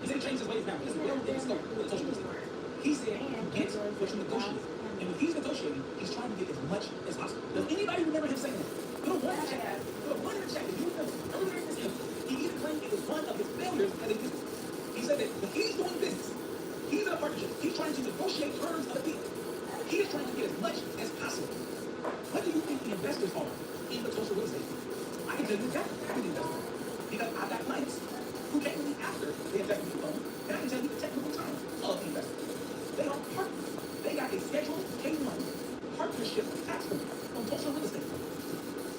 said he changed his ways now. This is well within the scope of the social movement. He said you get what you negotiate. And when he's negotiating, he's trying to get as much as possible. Does anybody remember him saying that? Put a one in the chat. Put a one in the chat. If you remember, earlier in this year, he even claimed it was one of his failures as a business. He said that when he's doing business, he's in a partnership. He's trying to negotiate terms of a deal. He is trying to get as much as possible. What do you think the investors are in the coastal real estate? I can tell you exactly who the investors are. Because I've got clients who came to me after the investment was done, and I can tell you the technical terms of the investment. They are partners. They got a scheduled K1 partnership tax code on coastal real estate.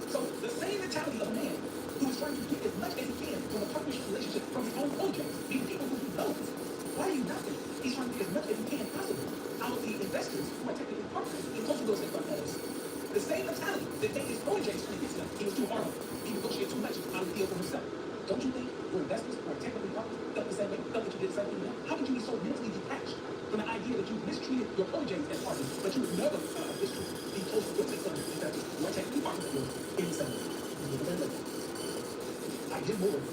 So the same mentality of a man who is trying to get as much as he can from a partnership relationship from his own projects, these people who he knows. Why do you not think he's trying to get as much as he can possible out of the investors who are technically partners in coastal real estate funds? The same mentality that made his projects when he gets them. He was too hard on them. He negotiated too much out of the deal for himself. Don't you think your investors who are technically partners felt the same way? Felt that you did the same thing? How could you be so mentally detached from the idea that you mistreated your projects as partners, but you would never mistreat the coastal real estate funds investors who are technically partners of yours in the same way? I did more than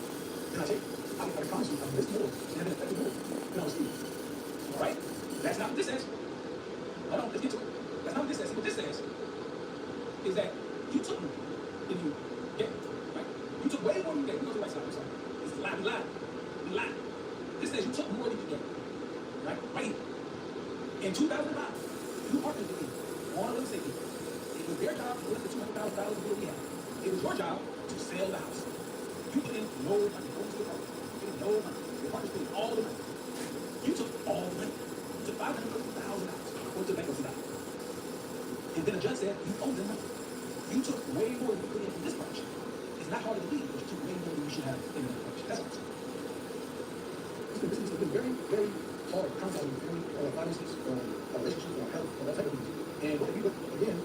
I take. I promise you, I missed more and I've been affected more than I was feeling. All right? That's not what this says. Hold on, let's get to it. That's not what this says. See, what this says is that you took more than you gave. Right? You took way more than you gave. We go to the right side. I'm sorry. This is a lie. We lied. We lied. This says you took more than you gave. Right? Right here. In 2005, you partnered with me on a real estate deal. It was their job to look at $200,000 deal we had. It was your job to sell the house. You put in no money. Go to the partner. You put in no money. Your partner's put in all the money. You took all the money. You took $550,000 or to bankruptcy dollars. And then a judge said, you owe them money. You took way more than you put in from this partnership. It's not hard to believe, but you took way more than you should have in that partnership. That's all I'm saying. It's been very, very hard counseling very finances, relationships, health, all that type of things. And if you look again,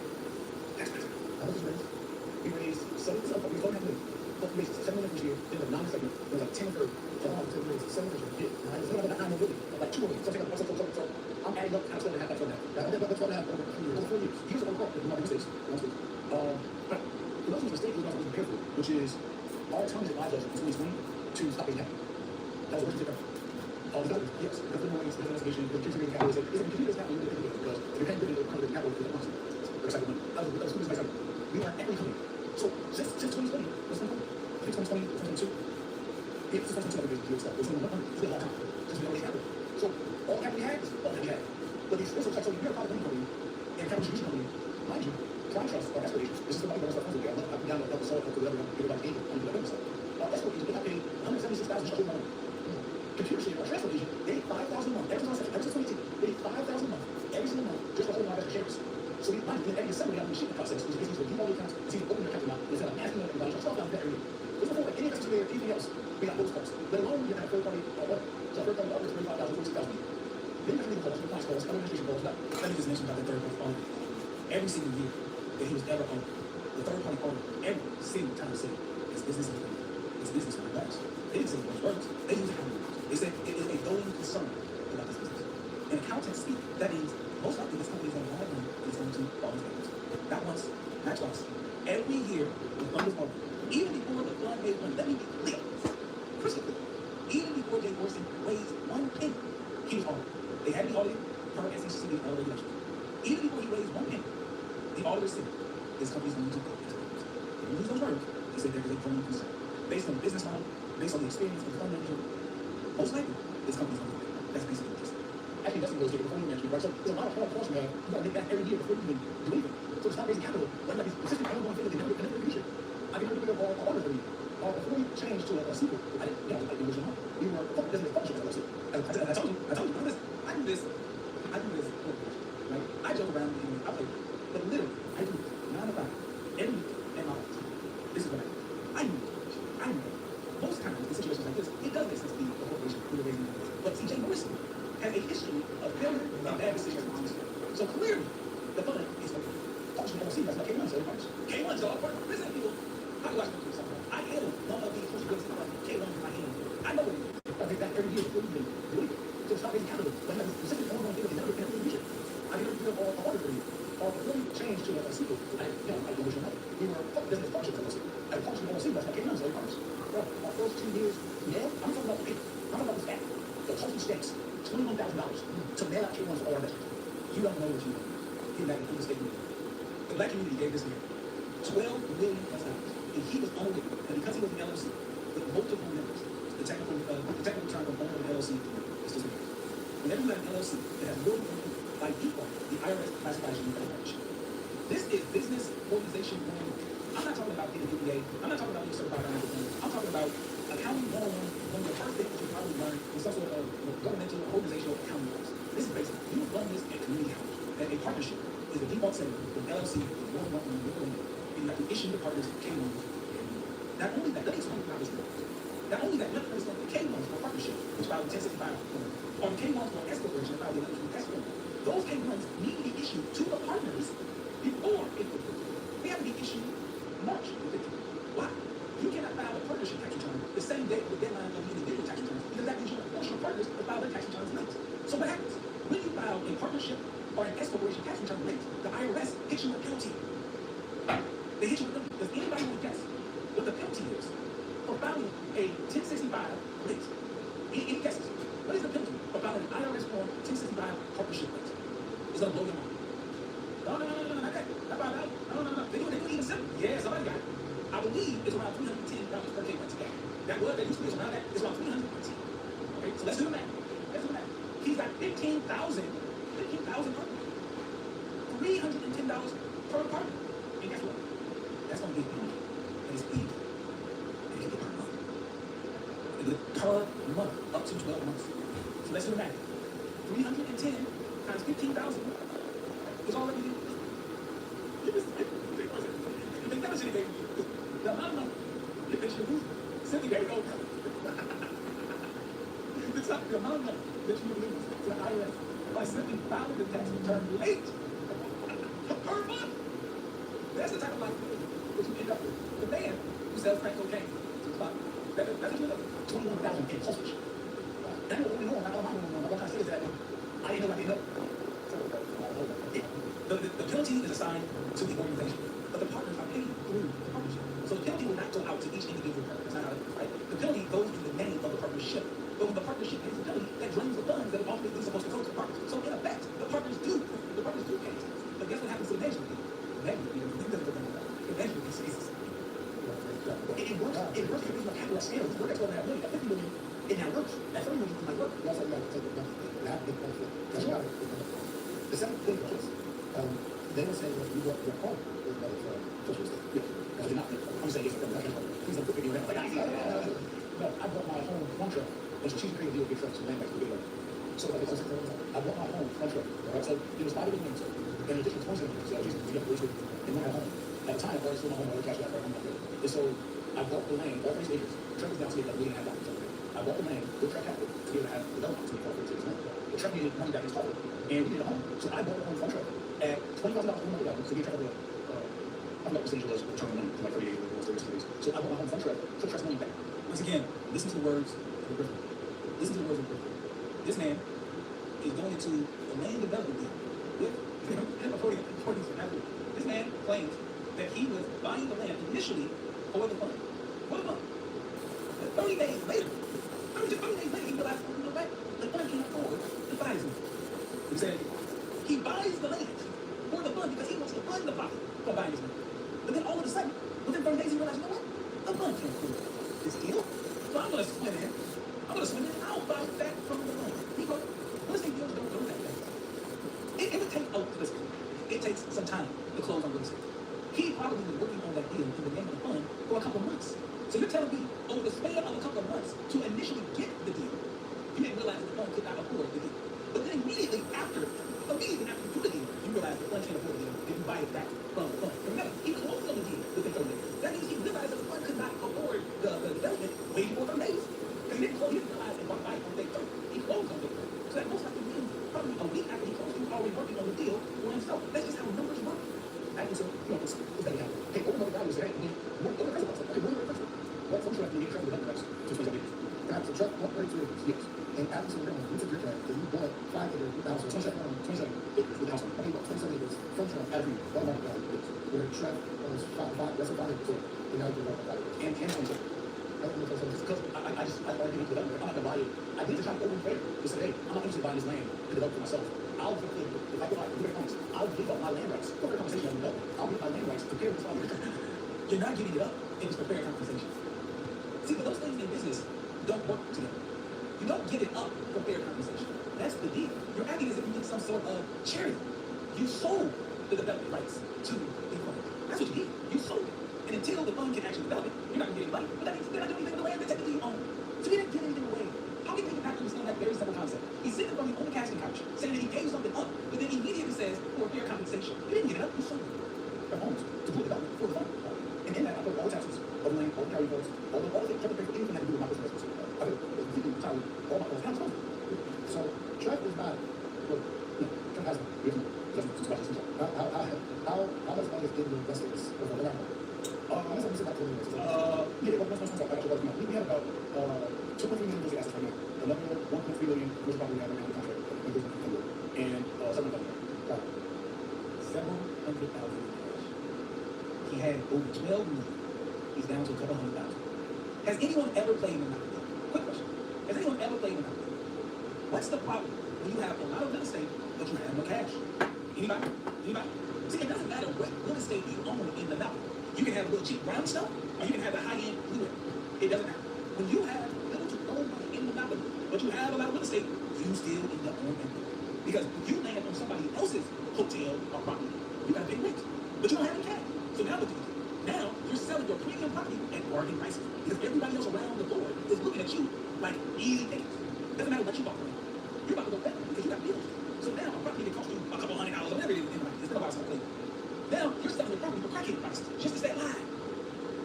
tax raising. How much is raised? We raised 7%, we don't have million. But we raised 7 million this year, then like 9 segment, there was like 10 for we raised 7 million. Yeah, it's not like 9 million, like 2 million, something like that. So I'm adding up kind of 12.5 after that. That's 12.5 over 3 years. Over 4 years. Here's the one part that we might mistakes. But the most mistake is not to be careful, which is our attorneys advised us in 2020 to stop paying capital. That was the worst thing ever. Yes, because the noise, the investigation, the continuing capital, if you do this capital, you need to because if you're paying dividends, the capital is not recycled money. That was good recycling. We are equity company. So since 2020, what's the point? I think 2020, 2022, yeah, since 2022, I think it's still a long time. Since we already capital. So all capital we had is all that we had. But the expensive tax, so you're a private company and capital distribution company, mind you, client trust or escrow agents, this is the money that funds that we have. I'm down to help us solve up to whatever everybody's able to do that stuff. Escrow agents, they got paid $176,000 a month. Computer share, our transfer agent, they paid $5,000 a month. Every since 2018, they paid $5,000 a month, every single month, just for holding our extra shares. So we mind you, every December we have the shipping process, which is basically do all the accounts, see open your account now, instead of asking everybody, just talk about that every year. There's no point like any of us today or anything else, we got those costs. Let alone you have a third party audit. So a third party audit is $35,000, $46,000. Then you have legal costs, your client's costs, administration costs. Let me just mention about the third party audit. Every single year that he was ever on, the third party audit, every single time said, it's business and it's business for the guys. They didn't say those words. They used it. They said it is a going concern about this business. In accountants speak, that means most likely this company is going to have money and it's going to all these papers. Not once, not twice. Every year, the fund was audited. Even before the fund made money, let me be clear, crystal clear. Even before Jay Dorsey raised one penny, he was audited. They had to be audited per SEC regulations. Even before he raised one penny, the auditors said this company is going to go into papers. If you use those words, they said there is a going concern. Based on the business model, based on the experience of the fund manager, most likely, this company's going to be paid. That's basically what it is. Actually, that's what goes to the fund management, right? So there's a lot of hard costs you have. You got to make that every year before you even do anything. So it's not raising capital. But like these consistent ongoing things that they never finish it. I can never of our audit review. Before we changed to a sequel, I didn't, like the original. We were doesn't make function as I told you, I do this, right? I joke around and I play, but literally, I do 9 to 5 every week in my office. This is what I do. I know. Most times in situations like this, it does make sense to be a corporation who are raising money. But CJ Morrison has a history of failure and bad decisions. So clearly, the fund is okay. Function LLC, that's not K1, so it's K1, so listen to people. How do I go through something? I handle one of these social goods like K1 in my hand. I know what it is. I make that every year before you do it. So it's not raising capital. But you have a specific ongoing thing that they never can do it. I can never do all audit review. Before we changed to a sequel, I do original money. We were business functions LLC. I function LLC, that's not K1, so it's well, our first 2 years, yeah, I'm talking about the paper. I'm talking about the fact. The spent $21,000 to mail out K1s to all our veterans. You don't know what you know. Get back and the state community. The black community gave this man $12 million plus dollars. And he was unaware that because he was an LLC with multiple members, the technical term of owner of an LLC is just marriage. Whenever you have an LLC that has more than one member, by default, the IRS classifies you as a partnership. This is business organization 101. I'm not talking about getting an MBA. I'm not talking about being certified financial planner. I'm talking about accounting 101. One of the first things you probably learn in some sort of governmental or organizational accounting course. This is basic. You run this at community college. That a partnership is a default setting with LLC with more than one member, and you have to issue the partners K1s. Not only that, let me explain how this works. Not only that, let me understand the K1s for partnership, which filed in 1065, or the K1s for S corporation, filed in 1120 S. Those K1s need to be issued to the partners before it was issued. They have to be issued March the 15th. Why? You cannot file a partnership tax return the same day with the deadline of the individual tax returns, because that means you have to force your partners to file their tax returns late. So what happens? When you file a partnership or an S corporation tax return late, the IRS hits you with a penalty. They hit you with a penalty. Does anybody want to guess what the penalty is for filing a 1065 late? Any guesses? What is the penalty for filing an IRS form 1065 partnership late? It's gonna blow your mind. No, not that. Not $5. No. They do it even simple. Yeah, somebody got it. I believe it's around $310 per K1 today. That used to be around that. It's around $310. Okay, so let's do the math. He's got 15,000 partners. $310 per partner. And guess what? That's gonna be a penalty. And it's evil. And it can be per month. It can be per month, up to 12 months. So let's do the math. 310 times 15,000 is already they never should have gave you the amount of money you think you lose. Simply there you go. The amount of money that you lose to the IRS by simply filing the tax return late per month. That's the type of life that you end up with. The man who sells crack cocaine to the bottom. That's a $21,000 in postage. That's what we know. I'm not trying to say that. I didn't know. The penalty is assigned to the organization, but the partners are paid through the partnership. So the penalty will not go out to each individual partner. That's not how it is, right? The penalty goes in the name of the partnership. But when the partnership pays the penalty, that drains the funds that are ultimately supposed to go to the partners. So in effect, the partners do pay. But guess what happens to the management fee? The management fee is it works because of capital scale. It works at $12.5 million. At $50 million, it now works. At $30 million, it might work. That's why you have to take the money. Not big benefit. That's why the second thing is, they will say that you work your home with another social estate. Yeah. Because you're not, I'm saying it's please don't put me around. No, I bought my home one truck. There's a cheap creative deal, big trucks, and land back to the big one. So I bought my home one truck. Right? So it was 5 of them. In addition to 27 so I just in my home. At the time, I already sold my home, I already cashed out for home. And so I bought the land, all 3 acres. The truck was down to me like $1.5 million. I bought the land with truck capital to be able to have development to be called for the truck needed money back in profit. And we needed a home. So I bought the home one truck at $20,000 per month to get a truck of I don't know what percentage it was return on money from like 38 or 30 days. So I bought my home one truck, took trust money back. Once again, listen to the words of the Griffin. Listen to the words of the Griffin. This man is going into a land development deal with this man claims that he was buying the land initially for the fund. For the fund. But 30 days later, he realized, you know what? The fund can't afford to buy this land. He said, he buys the land for the fund because he wants to fund the profit for buying this land. But then all of a sudden, within 30 days, he realized, you know what? The fund can't afford this deal. So I'm going to swim in. I'll buy back from the fund. Because real estate deals don't go that way. It would take, listen, it takes some time to close on real estate. He probably was working on that deal in the name of the fund for a couple of months. So you're telling me, over the span of a couple of months to initially get the deal, you didn't realize the fund could not afford the deal. But then immediately after you do the deal, you realize the fund can't afford the deal, and you buy it back from the fund. Remember, he closed on the deal within 30 days. That means he realized that the fund could not afford the development way before 30 days. Because he didn't realize it was on day 30. He closed on day 30. So that most likely means probably a week after he closed, he was already working on the deal for himself. That's just how numbers work. And so, it's that you have to take over the values, right? What the principle? Okay, what are the principle? What some truck you need to travel the price to 27 acres? Perhaps a truck, 132 acres, yes. And after some ground, you took your truck, and you bought 5 acres, 27 acres with house. Okay, about 27 acres from truck every year. What about the value? Where truck was 5, less than 5 acres, and now you're about 5 acres. And 27. Because I didn't get up there. I'm not gonna buy it. I did to try to overpay to say, hey, I'm not interested in buying this land to develop for myself. I'll if I go out and do their homes, I'll give up my land rights. For fair compensation, I know. I'll give my land rights to prepare this land. You're not giving it up. It is for fair compensation. See, but those things in business don't work together. You don't give it up for fair compensation. That's the deal. You're acting as if you need some sort of charity. You sold the development rights to the fund. That's what you did. You sold it. And until the fund can actually develop it, you're not going to get any money. But that means they're not doing anything with the land that technically you own. So you didn't give anything away. How can you not understand that very simple concept? He's sitting from on the casting couch saying that he gave something up, but then immediately says for fair compensation. You didn't give it up, you sold it. For homes, to do development for the fund. And in that, I put all the taxes, all the land, all the carry votes, all the things that pay for anything that to do with my business. I put completely entirely all my costs. And I'm supposed to. So Trev is not, look, Trev has how much money is given to investors over the land? Let's say about 20 years. Yeah, we have about 2.3 million assets right now. Another 1.3 million was probably have around the contract. And $700,000. Several hundred thousand in cash. He had over 12 million. He's down to a couple hundred thousand. Has anyone ever played Monopoly? Quick question. Has anyone ever played Monopoly? What's the problem when you have a lot of real estate but you have no cash? Anybody? Anybody? See, it doesn't matter what real estate you own in Monopoly. You can have a little cheap brown stuff, or you can have a high-end blue. It doesn't matter. When you have little to no money in Monopoly, but you have a lot of real estate, you still end up owning it. Because you land on somebody else's hotel or property, you got to pay rent, but you don't have any cash. So now what do you do? Now you're selling your premium property at bargain prices because everybody else around the board is looking at you like easy pickings. Doesn't matter what you bought from them. You're about to go better because you got bills. So now a property that cost you a couple $100 or whatever it is, it's still about something. Now you're selling the property for crackhead prices just to stay alive.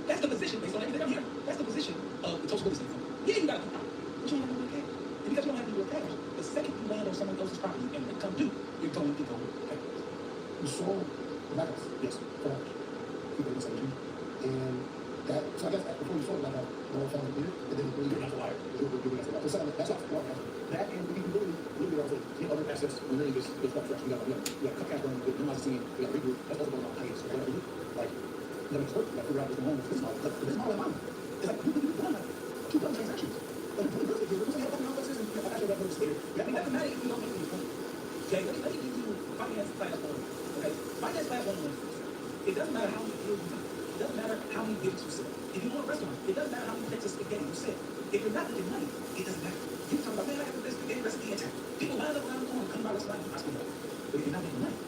That's the position based on everything I'm hearing. That's the position of the Tulsa real estate fund. Yeah, you got to come out, but you don't have any cash. And because you don't have any cash, the second you land on someone else's property and it come due, you're going to go bankrupt. You sold the Black House? Yes. For how much? 2017. And that, so I guess before you sold the Black House, the whole family did it, and then you You're not a liar. So selling it, that's not one house. That and we can really also The other assets, when really just start fresh. We got cut cash burn, we got minimize the team, we got regroup. That's also going on hiatus. So whatever we do, like, never work, like figure out what's going on with this model. But this model in mind, it's like, you done like 2 done transactions. Like, you really good. We're going to have fucking complexes and I got your revenue later. You got me that matter if you don't make any money. Okay, let me give you finance class 1. Okay, finance class 1. It doesn't matter how many deals you do. It doesn't matter how many gigs you sell. If you own a restaurant, it doesn't matter how many plates of spaghetti you sell. If you're not making money, it doesn't matter. You talk about, man, I have this spaghetti recipe in town. People line up around the corner, come by restaurant, I spend money. But if you're not making money,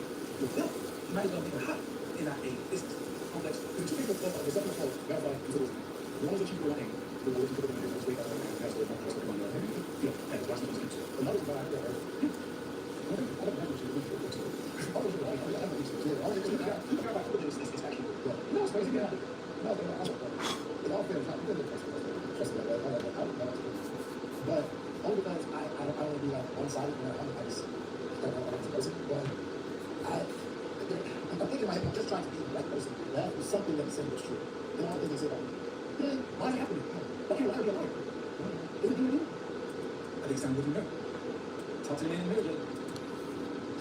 you're filthy. You might as well make a hobby and not a business. Complex. There's 2 people that there's something called verify consideration. One is that you go on the way to put it in your state, that's the one that's the money. Yeah, and watch the business. Another is by I don't know what you do. All those are like, I don't know what you do. All those are like, you forgot about putting this actually. You know what's crazy? Yeah. No, it all fair. Not really trust me. But only because I don't want to be like one-sided. I just don't know what I'm supposed to. But I'm thinking in my head, I'm just trying to be the right person. That is something that said was true. And all the things they say, like, why is it happening? Why can't I be a lawyer? Is it doing you? I think it's time to live in mirror. Talk to the man in the mirror, Jay.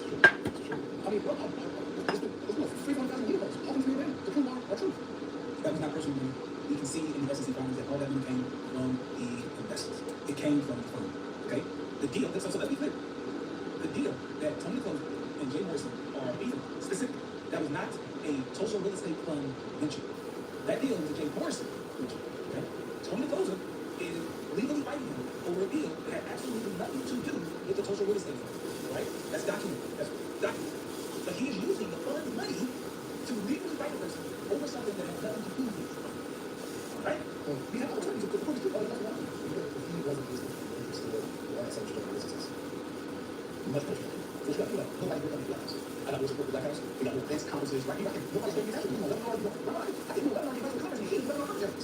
It's true. I mean, bro, it's 300,000 years. How can you be to prove our truth? That was not personal money. You can see in the SEC filings that all that money came from the investors. It came from the firm. Okay? The deal, so let's be clear. The deal that Tony Close and Jay Morrison are beefing specifically, that was not a social real estate fund venture. That deal was a Jay Morrison venture. Okay? Tony Close is legally fighting him over a deal that had absolutely nothing to do with the social real estate fund. Right? That's documented. That's documented. But he is using the fund's money to legally fight the person over something that has nothing to do with it. Right? We have opportunities to put the two other people. If he wasn't interested in why such a business, much more. So it's got to be like, nobody would come to Black House. I got to support the Black House. We got no events, conferences, right? Nobody's going to be that. You know, let me know. I didn't know that. I didn't know conference. He didn't know conference.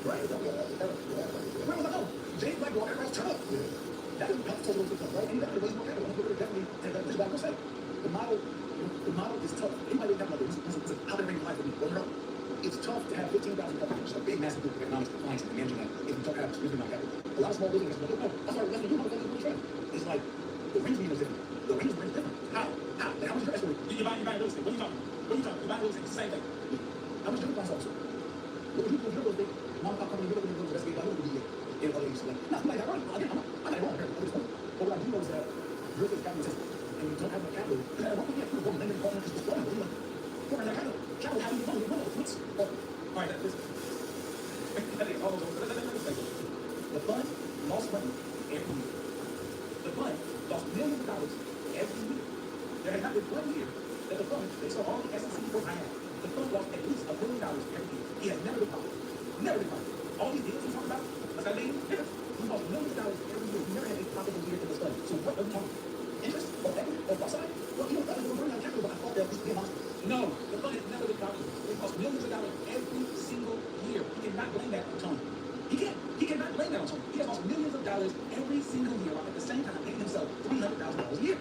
Right? Where was I know? James Black brought everybody turn up. That is not social stuff, right? And you got to raise more capital. People definitely, and that's what I'm going to say. The model is tough. Anybody would have like this. How to make life with me? Well, no. It's tough to have 15,000 customers, a big, massive group of economics compliance and managing that. If you don't have significant amount of capital. A lot of small businesses go, oh, I'm sorry, let's do what trend. It's like, the range meeting is different. The range is different. How? How much is your estimate? You're buying real estate. What are you talking about? You're buying real estate. It's the same thing. How much do you price officer? But when you go to those mom and pop company, you're going to investigate why would be in other agencies. Like, no, like, right, again, I'm not wrong here. I just point. But what I do know is that real estate capital system, and you don't have enough capital. Because at one point, yeah, you're going to lend and call just destroying it. You're like, capital, how do you money? You know, it's all right, listen. I think all those, the fund lost money every year. The fund lost millions of dollars every year. There has not been 1 year that the fund, based on all the SEC reports I have, the fund lost at least $1 million every year. He has never been profitable. Never been profitable. All these deals we talk about, what's that mean? He lost millions of dollars every year. He never had a profitable year in this fund. So what are we talking about? Interest or equity or upside? Well, you know, that is a money on capital, but I thought that was being honest. No, the fund has never been profitable. It costs millions of dollars every single year. He cannot blame that on Tony. He can't. He cannot blame that on Tony. He has lost millions of dollars every single year while at the same time paying himself $300,000 a year.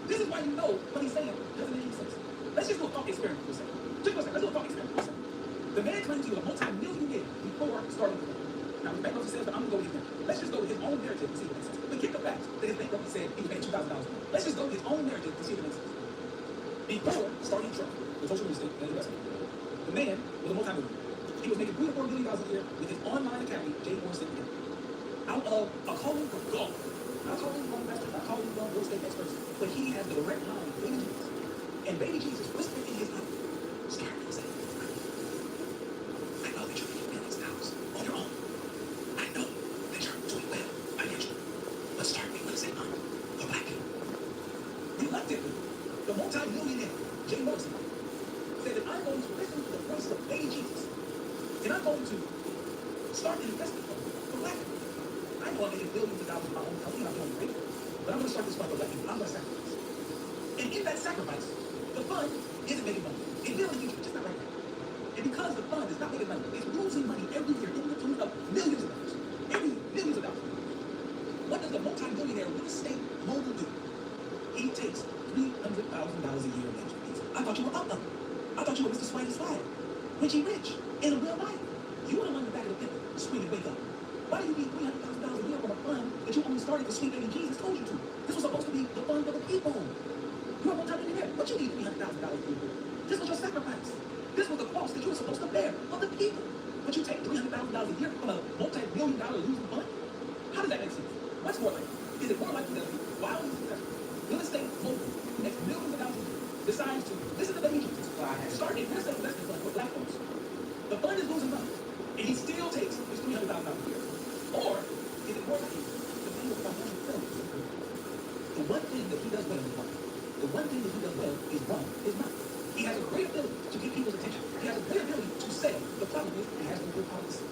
This is why you know what he's saying doesn't make any sense. Let's just do a thought experiment for a second. Just for a second. Let's do a thought experiment for a second. The man claims he was a multi-millionaire before starting the fund. Now, his bankruptcy says that I'm going to go with him. Let's just go with his own narrative and see what makes sense. Forget the fact that his bankruptcy said he was paying $2,000. Let's just go with his own narrative and see what makes sense. Before starting Trump, the social real estate and investment, the man was a multi-millionaire. He was making $3 to $4 million a year with his online academy, Jay Morrison, out of a calling for golf. Not calling from investors, not calling from real estate experts, but he has the direct line of Baby Jesus. And Baby Jesus whispered in his ear, start real estate. I know that you're making millions of dollars on your own. I know that you're doing well financially. But start a real estate fund for black people. Reluctantly, the multi-millionaire, Jay Morrison, said that I'm going to listen to the voice of Baby Jesus. And I'm going to start an investment fund for black people. I know I'm making billions of dollars in my own company, I'm doing great, but I'm going to start this fund for black people. I'm going to sacrifice. And in that sacrifice, the fund isn't making money. It will in the future, just not right now. And because the fund is not making money, it's losing money every year in the tune of millions of dollars. Every year, millions of dollars. What does the multi-millionaire real estate mogul do? He takes $300,000 a year in management fees. I thought you were up. I thought you were Mr. Swaggy Swag. Richie Rich, in real life. You were the one in the back of the pit screaming, wake up. Why do you need $300,000 a year from a fund that you only started for Sweet Baby Jesus told you to? This was supposed to be the fund for the people. You're a multi-millionaire. What you need $300,000 a year for? This was your sacrifice. This was the cost that you were supposed to bear for the people. But you take $300,000 a year from a multi-million-dollar losing fund? How does that make sense? What's more likely? Is it more likely that a wildly successful real estate mogul who makes millions of dollars a year decides to listen to Baby Jesus, start a real estate investment fund for black folks? The fund is losing money, and he still takes his $300,000 a year. Or is it more likely to be with financial failure? The one thing that he does well is one. The one thing that he does well is one, is not. He has a great ability to get people's attention. He has a great ability to sell. The problem is he has no good policy.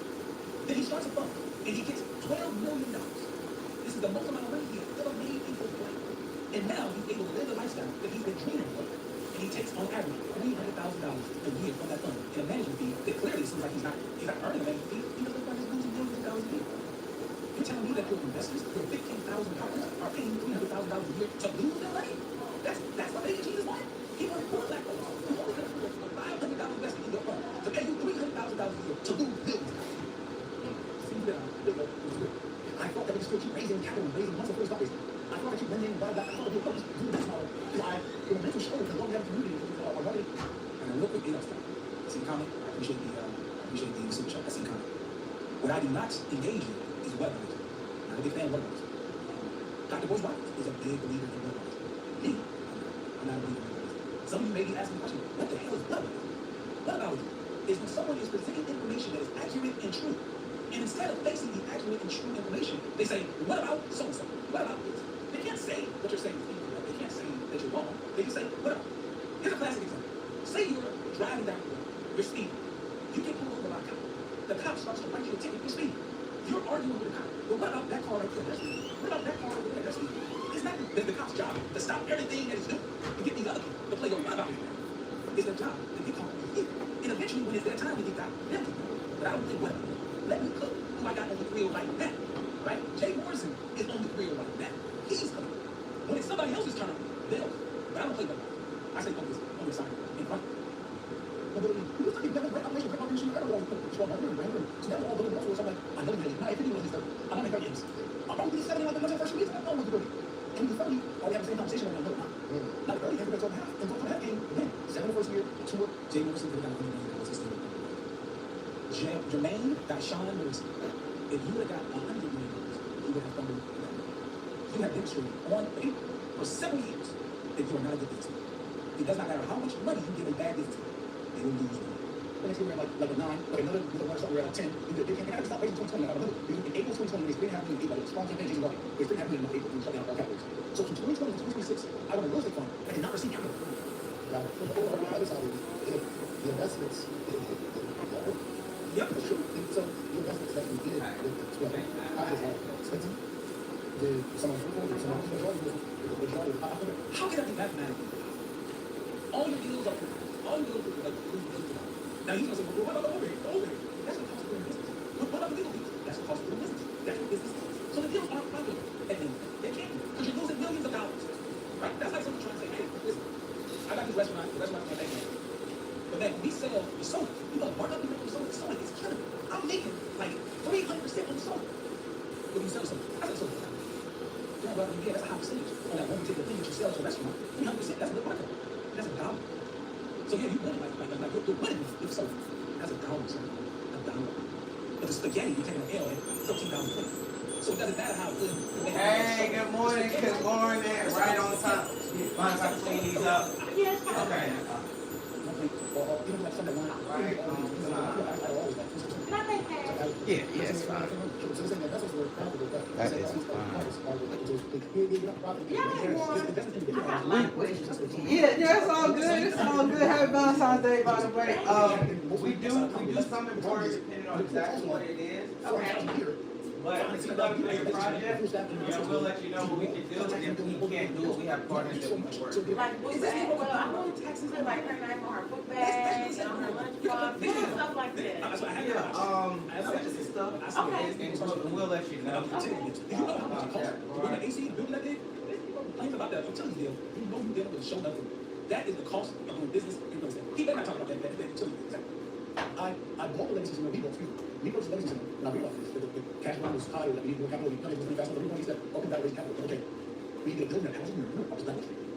Then he starts a fund, and he gets $12 million. This is the most amount of money he has ever made in his life. And now he's able to live the lifestyle that he's been dreaming for. And he takes on average $300,000 a year from that fund in a management fee that clearly seems like he's not earning a management fee because the fund is losing millions of dollars a year. You're telling me that your investors, your $15,000 are paying you $300,000 a year to lose their money? That's what Baby Jesus wanted. He wanted poor black folks who only could afford a $500 investment in your fund to pay you $300,000 a year to lose billions. See that? I thought that we just keep raising capital and raising muscle for his companies. I thought that you went in and blah, blah, I thought that you were doing this model. Why? It was meant to show that long we have a community are running. And a real quick email stuff. I see the comment. I appreciate the super chat. I see the comment. What I do not engage in is weaponizing. I'm not a big fan of weaponizing. Dr. Boyce White is a big believer in weaponizing. Me, I'm not a believer in weaponizing. Some of you may be asking the question, what the hell is weaponizing? What about it is when someone is presenting information that is accurate and true, and instead of facing the accurate and true information, they say, what about so-and-so? What about this? They can't say what you're saying is incorrect. They can't say that you're wrong. They can say, what about? Here's a classic example. Say you're driving down the road. You're speeding. You get pulled over by a cop. The cop starts to write you a ticket for speeding. You're arguing with the cop. Well, what about that car right there? That's speeding. What about that car over there? That's speeding. It's not the cop's job to stop everything that he's doing and get these other people to play your what about it. It's their job to get caught with you. And eventually, when it's their time to get caught, they'll get caught. But I don't think what? Let me cook who I got on the grill right now. Right? Jay Morrison is on the grill right now. He's coming. When it's somebody else's turn, they'll. But I don't play with them. I say focus on your side in front. But you look like you've never read operation, great operation, you all the so I'm never all the muscles. I'm like, I know you not everything was this stuff. I'm not making games. I'm probably 70 like the first week. I don't know what to do. And when you're 30, we have the same conversation when I'm not. Not 30, everybody's on half. And 12.5 game, again, 7 the first year, 2 Jay Morrison could have got $100 million. He's still Jermaine got Sean Lewis. If you would have got $100 million, you would have fumbled that. You have demonstrated on paper for several years that you are not a good businessman. It does not matter how much money you give a bad businessman, they will lose money. But if you're at like a 9, but another somewhere at 10, you can have to stop waiting 2020. In April 2020, there's $3.5 million people, strong campaign Jason Garvey. There's $3.5 million people who shut down our Cowboys. So from 2020 to 2026, I run a real estate fund that did not receive capital. Right. On the other side of it, the investments, yep, that's true. So the investments that we did, I was expensive. Someone how can that be mathematically? All your deals are all your deals are like now he's gonna say, well, what about the overhead? That's the cost of doing business. What about the legal fees? That's the cost of doing business. That's what business is. So the deals aren't profitable at the end. They can't be because you're losing millions of dollars. Right? That's like someone trying to say, hey, listen, I got this restaurant, the restaurant's gonna make money. But then we sell the soda. You know, mark up the soda. The soda is killing me. I'm making like 300% on the soda. When you sell soda, I sell soda. Yeah, but again, that's a high percentage on that one particular thing that you sell to a restaurant. 300%, that's a good markup. That's $1. So yeah, you winning like you're winning with soda. That's $1, sir. $1. But the spaghetti, you're taking an L at $13.20. So it doesn't matter how good. Hey, good morning. Good morning. Right on time. Mind if I clean these up? Yes. Okay. Can I make that? Yeah, it's fine. That is fine. Yeah, it's all good. It's all good. Happy Valentine's Day, by the way. We do something important depending on exactly what it is. Okay. But if you love to make a project, we'll let you know what we can do. And if we can't do it, we have partners that we can work with. Like book bag. Well, I'm going to Texas with like her knife on her book bag and on her lunchbox, stuff like that. Emergency stuff. Okay. And we'll let you know. Do you know how much it costs to run the AC building that big? Think about that. I'm telling you, you know you're dealing with a show nothing. That is the cost of doing business in real estate. He better not talk about that. I bought the legacy center. We bought the legacy center. Now we realized the cash line was high. We need more capital. We come in really fast. Everybody said, "Okay, that raise capital." Okay, we need to build that house in here. I was not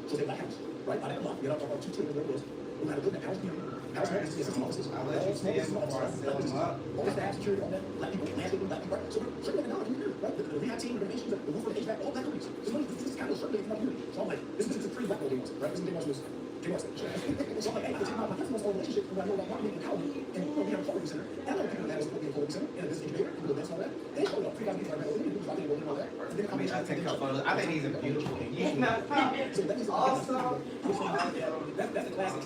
so they buy a house, right? Buy that block. We got our 2 trillion dollars. We got to build that house in here. House is system offices. I'll let you see it before I sell them up. All the staff security on that. Black people, landscaping, black people. Right? So we're like $1 here, right? The rehab team, the renovations, the roof for the HVAC, all black companies. So this is kind of circulating from my community. So I'm like, this is a free black building, right? This is the most. So I'm like, hey, I can take my customers on relationship and I know about marketing and Calvin and we have a co-working center. And I know people that have a co-working center and a business incubator and do events and all that. They showed up 3,000 people. They didn't do something and all that. I mean, I take a couple photos. I think these are beautiful. So that means Awesome. That's a classic.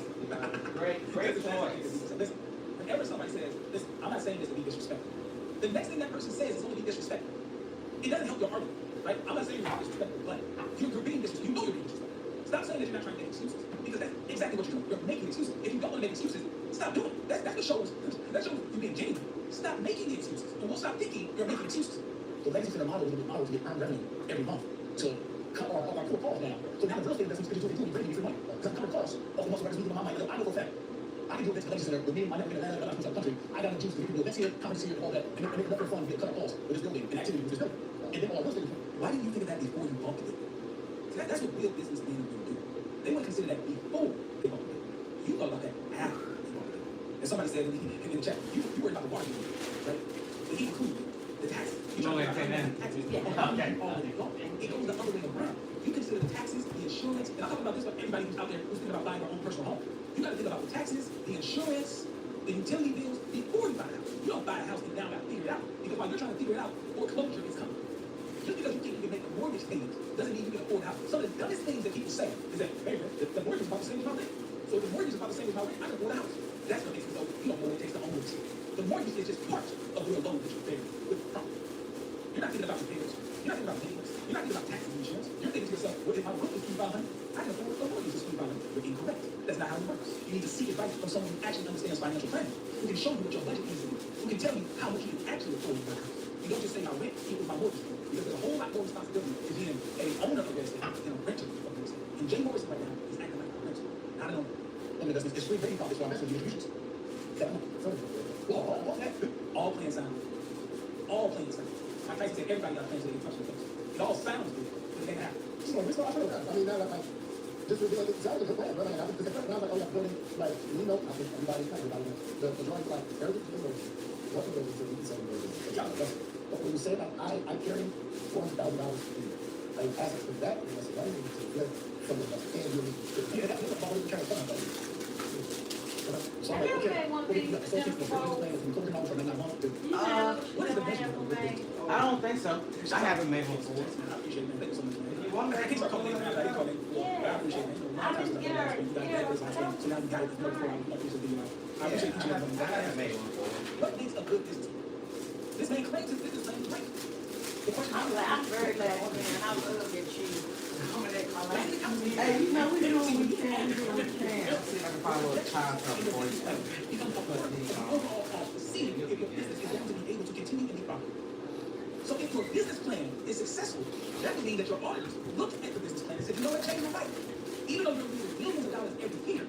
Great choice. Listen, whenever somebody says, listen, I'm not saying this to be disrespectful. The next thing that person says is only be disrespectful. It doesn't help your argument, right? I'm not saying you're disrespectful, but you're being disrespectful. You know you're being disrespectful. Stop saying that you're not trying to make excuses. Because that's exactly what you're doing. You're making excuses. If you don't want to make excuses, stop doing it. That's what shows you being genuine. Stop making the excuses. And we'll stop thinking you're making excuses. The legacy center model is a model to get earned revenue every month to cut our core costs down. So now the real estate investments can do bring you free money. Because I'm cutting costs. All the most records moving my mind. I know for a fact. I can do events at the legacy center with me, my network in Atlanta, but I'm from the country. I got to juice because people do events here, conferences here, and all that. And make enough fun to get cut our costs with this building and activity with this building. And then all real estate. Why didn't you think of that before you bought the building? See, that's what real businessmen will do. They wouldn't consider that before they bought the building. You thought about that after they bought the building. And somebody said in the chat, you worried about the water bill, right? But he included the taxes. You No, trying to okay, figure out the taxes. Yeah, okay. It goes the other way around. You consider the taxes, the insurance, and I'm talking about this for everybody who's out there who's thinking about buying their own personal home. You got to think about the taxes, the insurance, the utility bills before you buy a house. You don't buy a house and now got to figure it out. Because while you're trying to figure it out, foreclosure is coming. Just because you think you can make a mortgage payment doesn't mean you can afford a house. Some of the dumbest things that people say is that, hey, the mortgage is about the same as my rent. So if the mortgage is about the same as my rent, I can afford a house. That's what makes it so you don't know what it takes to own a mortgage. The mortgage is just part of your loan that you're paying with property. You're not thinking about your payments. You're not thinking about payments. You're not thinking about taxes and insurance. You're thinking to yourself, well, if my rent is $2,500, I can afford a mortgage is $2,500. You're incorrect. That's not how it works. You need to seek advice from someone who actually understands financial planning, who can show you what your budget needs to be, who can tell you how much you can actually afford to buy a house. You don't just say my rent equals my mortgage. Because there's a whole lot more responsibility to being an owner of real estate than a renter of real estate. And Jay Morrison right now is acting like a renter, not an owner. And it's free trading profits for investors and distributions. All playing sound. All playing sound. Mike Tyson said everybody got a plan so they can touch the place. It all sounds good, but it ain't happen. So we start out I mean, now like just to be like, it sounds like a plan, but I mean, I was like, oh yeah, building, like, you know, I think everybody knows, the majority, like, everything's What we're going to do is but when you say that I carry $400,000 a year, I ask for that, and I said, why do you need to flip from the fan you need to yeah, that's a problem trying to come about. So I'm like, okay, so if the business plan is closing out for 9 months, what is the business plan? I don't think so. I haven't made one before. I appreciate it, man. Thank you so much, man. You want me to I can't start calling in, I call in. I appreciate it. A lot of times you got that business plan, so now you got it, no problem. I appreciate the, I appreciate each and every one of I haven't them. made one before. What makes a good business plan? This man claims his business plan is great. The question I'm very glad, man. I love that you. Hey, you know, we do what we can, we do what we can. See if I can follow a child something for you. overall cost to see if your business is going to be able to continue in the property. So if your business plan is successful, that would mean that your auditors looked at the business plan and said, you know what, change my right. Even though you're losing millions of dollars every year,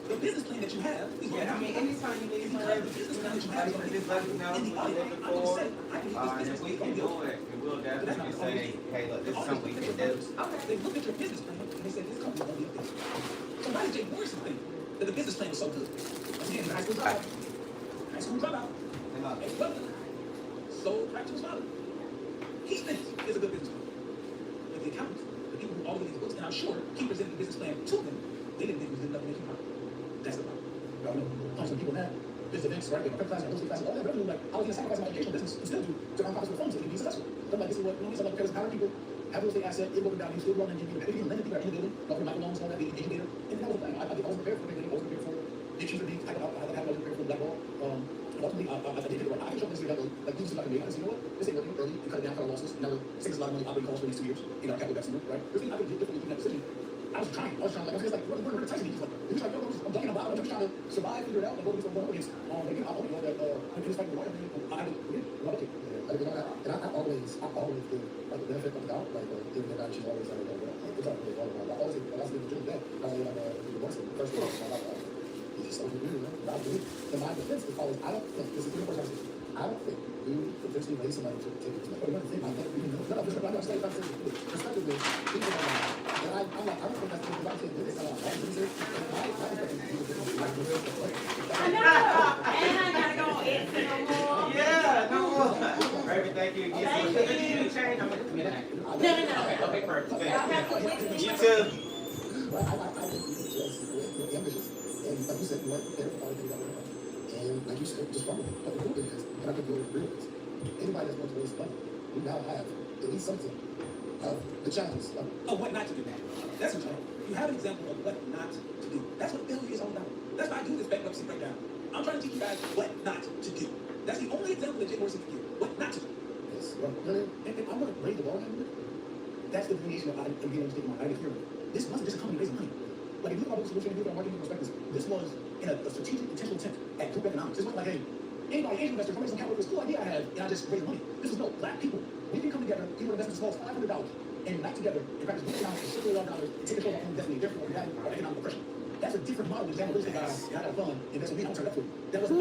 the business plan that you have is Yeah, I mean, anytime you need some because the business plan that you have is going to just let me know in the what audit. you're looking I'm going to for. say, I can get And this if we business can plan. do it, we'll definitely say, hey, look, this is something we can do. Okay. They looked at your business plan and they said, this company's going to be up there. So why did Jay Morrison think that the business plan was so good? Once again, he's a high school dropout. High school dropout. Ex-brother. Sold crack to his father. He thinks it's a good business plan. But the accountants, the people who audit these books, and I'm sure he presented the business plan to them, they didn't think it was good enough to make him proud. That's the problem. Y'all know, comes from people now, business events, right? They have classes, real estate classes, all that revenue, like, I was going to sacrifice my educational business and still do to earn profits with funds so they can be successful. So I'm like, this is what, you know, so I'm like, because how many people have real estate asset, it broken down, you still run and you can lend it to people in the building, like microloans and all that, the incubator, and that was the plan. I was prepared for it, I was prepared for issues that I was prepared for blackball. And ultimately, I did it right. I can show this together, like, this is not going to be, I said, you know what, this ain't working early, you cut it down, cut our losses, now it saves a lot of money, operating costs for these 2 years, you know, capital investment, right? There's things I could do differently in that decision. I was trying, like, I was just like, we're Tyson, he's like, yo, I'm ducking about, I'm just trying to survive, figure it out, and go against, again, I only know that, I'm just fighting the water, I had to, love it. And I always do, like, the benefit of the doubt, like, even the guy, she's always like, it's not really all about, I always, when I was in the gym that, I was like, the first thing, I'm like, he's just so good, you know, but I do, in my defense, is always, I don't think, this is the first time, I don't think you potentially raise somebody to take it to me. But another thing, I think, I'm just saying, respectively, people are like, and I'm like, I don't think that's the right thing, this is my perspective, I know. And I gotta go on X no more. Yeah, no more. Baby, thank you again. Thank So, you. if you change, I'm gonna come in. No. Okay, perfect. Y'all have a good weekend. You too. But I think it's just ambitious. And like you said, you weren't prepared for all the things that were happening. And like you said, just follow it. But the cool thing is, and I think you'll agree with this, anybody that's going to raise money, we now have at least something of the challenges of what not to do. That's what you have an example of what not to do. That's what failure is all about. That's why I do this bankruptcy breakdown. I'm trying to teach you guys what not to do. That's the only example that Jay Morrison can give. What not to do. this. And I'm going to raise the bar a little bit. That's the delineation of I am being understated my idea here. This wasn't just a company raising money. Like, if you look at the solution, if you look at marketing perspectives, this was in a strategic, intentional attempt at group economics. This wasn't like, hey, anybody, Asian investor, come raise some capital for this cool idea I have, and I just raise money. This was no, black people. We can come together, even invest in small, $500, and unite together and practice group economics for $6 million and take control of our own destiny. Therefore, we have economic oppression. That's a different model than the real estate guys. And I got fun, invest in me, I'm turn that for you. That wasn't